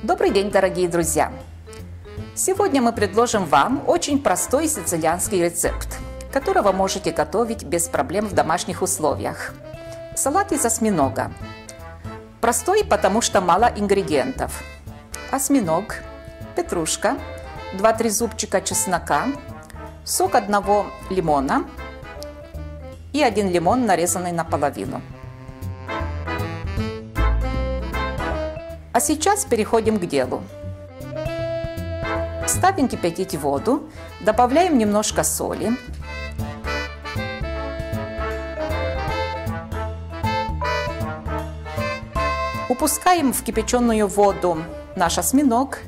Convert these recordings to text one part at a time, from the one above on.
Добрый день, дорогие друзья! Сегодня мы предложим вам очень простой сицилианский рецепт, который вы можете готовить без проблем в домашних условиях. Салат из осьминога. Простой, потому что мало ингредиентов. Осьминог, петрушка, 2-3 зубчика чеснока, сок 1 лимона и 1 лимон, нарезанный наполовину. А сейчас переходим к делу. Ставим кипятить воду, добавляем немножко соли, упускаем в кипяченую воду наш осьминог,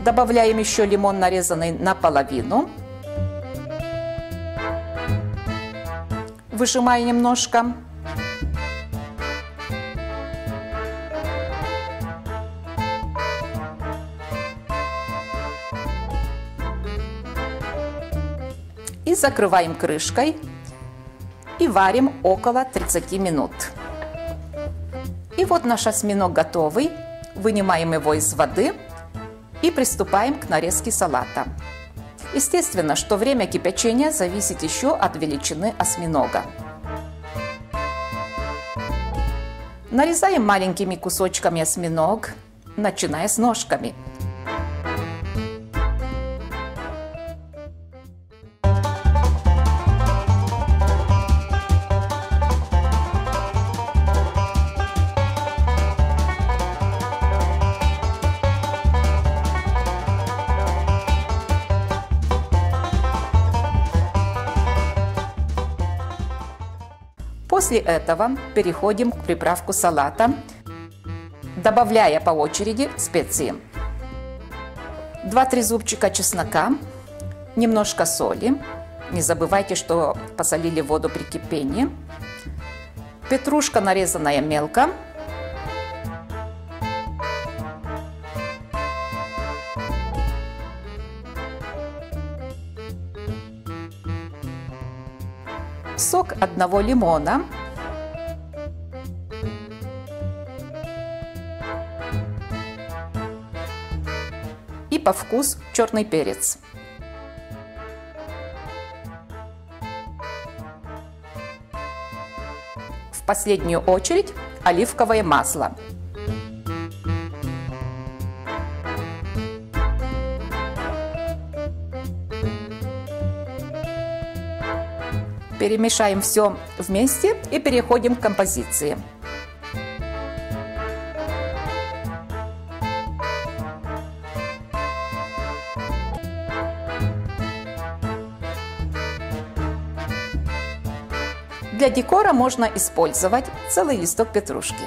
добавляем еще лимон, нарезанный наполовину, выжимая немножко. И закрываем крышкой и варим около 30 минут. И вот наш осьминог готовый. Вынимаем его из воды и приступаем к нарезке салата. Естественно, что время кипячения зависит еще от величины осьминога. Нарезаем маленькими кусочками осьминог, начиная с ножками. После этого переходим к приправке салата, добавляя по очереди специи. 2-3 зубчика чеснока, немножко соли, не забывайте, что посолили воду при кипении, петрушка, нарезанная мелко, сок 1 лимона, и по вкусу черный перец. В последнюю очередь оливковое масло. Перемешаем все вместе и переходим к композиции. Для декора можно использовать целый листок петрушки.